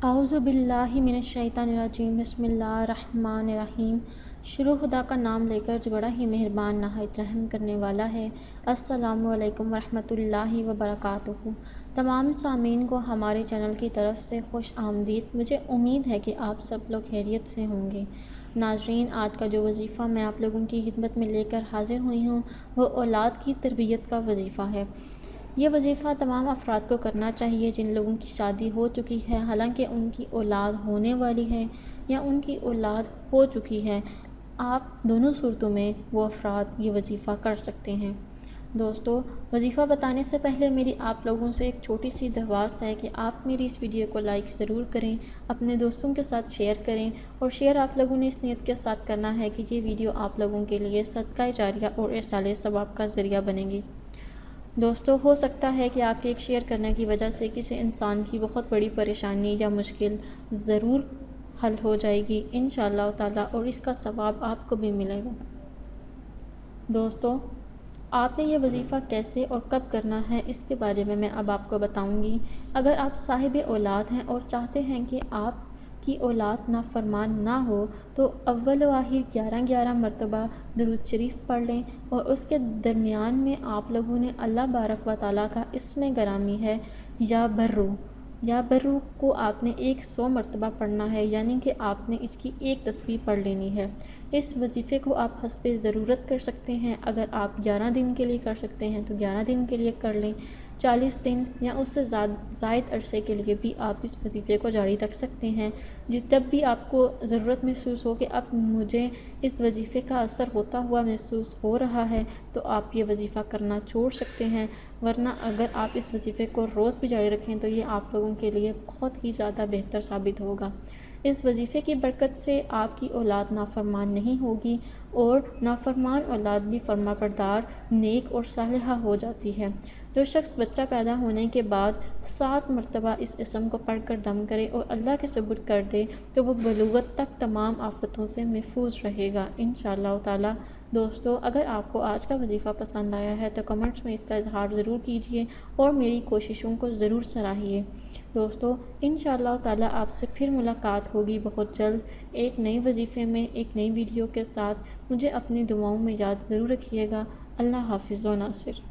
اعوذ باللہ من الشیطان الرجیم، بسم اللہ الرحمن الرحیم۔ شروع خدا کا نام لے کر جو بڑا ہی مہربان نہایت رحم کرنے والا ہے۔ السلام علیکم ورحمۃ اللہ وبرکاتہ۔ تمام سامعین کو ہمارے چینل کی طرف سے خوش آمدید۔ مجھے امید ہے کہ آپ سب لوگ خیریت سے ہوں گے۔ ناظرین، آج کا جو وظیفہ میں آپ لوگوں کی خدمت میں لے کر حاضر ہوئی ہوں وہ اولاد کی تربیت کا وظیفہ ہے۔ یہ وظیفہ تمام افراد کو کرنا چاہیے جن لوگوں کی شادی ہو چکی ہے، حالانکہ ان کی اولاد ہونے والی ہے یا ان کی اولاد ہو چکی ہے۔ آپ دونوں صورتوں میں وہ افراد یہ وظیفہ کر سکتے ہیں۔ دوستو، وظیفہ بتانے سے پہلے میری آپ لوگوں سے ایک چھوٹی سی درخواست ہے کہ آپ میری اس ویڈیو کو لائک ضرور کریں، اپنے دوستوں کے ساتھ شیئر کریں، اور شیئر آپ لوگوں نے اس نیت کے ساتھ کرنا ہے کہ یہ ویڈیو آپ لوگوں کے لیے صدقہ جاریہ اور ارسال ثواب کا ذریعہ بنے گی۔ دوستو، ہو سکتا ہے کہ آپ کے ایک شیئر کرنے کی وجہ سے کسی انسان کی بہت بڑی پریشانی یا مشکل ضرور حل ہو جائے گی انشاءاللہ تعالیٰ، اور اس کا ثواب آپ کو بھی ملے گا۔ دوستو، آپ نے یہ وظیفہ کیسے اور کب کرنا ہے اس کے بارے میں اب آپ کو بتاؤں گی۔ اگر آپ صاحب اولاد ہیں اور چاہتے ہیں کہ آپ کی اولاد نافرمان نہ ہو تو اول و آخر 11 مرتبہ درود شریف پڑھ لیں، اور اس کے درمیان میں آپ لوگوں نے اللہ بارک و تعالیٰ کا اسم گرامی ہے یا برو کو آپ نے 100 مرتبہ پڑھنا ہے، یعنی کہ آپ نے اس کی ایک تسبیح پڑھ لینی ہے۔ اس وظیفے کو آپ حسب ضرورت کر سکتے ہیں۔ اگر آپ 11 دن کے لیے کر سکتے ہیں تو 11 دن کے لیے کر لیں، 40 دن یا اس سے زائد عرصے کے لیے بھی آپ اس وظیفے کو جاری رکھ سکتے ہیں۔ جب بھی آپ کو ضرورت محسوس ہو کہ اب مجھے اس وظیفے کا اثر ہوتا ہوا محسوس ہو رہا ہے تو آپ یہ وظیفہ کرنا چھوڑ سکتے ہیں، ورنہ اگر آپ اس وظیفے کو روز بھی جاری رکھیں تو یہ آپ لوگوں کے لیے بہت ہی زیادہ بہتر ثابت ہوگا۔ اس وظیفے کی برکت سے آپ کی اولاد نافرمان نہیں ہوگی، اور نافرمان اولاد بھی فرما بردار، نیک اور صالحہ ہو جاتی ہے۔ جو شخص بچہ پیدا ہونے کے بعد 7 مرتبہ اس اسم کو پڑھ کر دم کرے اور اللہ کے سپرد کر دے تو وہ بلوغت تک تمام آفتوں سے محفوظ رہے گا انشاءاللہ تعالی۔ دوستو، اگر آپ کو آج کا وظیفہ پسند آیا ہے تو کمنٹس میں اس کا اظہار ضرور کیجیے اور میری کوششوں کو ضرور سراہیے۔ دوستو، انشاءاللہ تعالی آپ سے پھر ملاقات ہوگی بہت جلد ایک نئی وظیفے میں، ایک نئی ویڈیو کے ساتھ۔ مجھے اپنی دعاؤں میں یاد ضرور رکھیے گا۔ اللہ حافظ و ناصر۔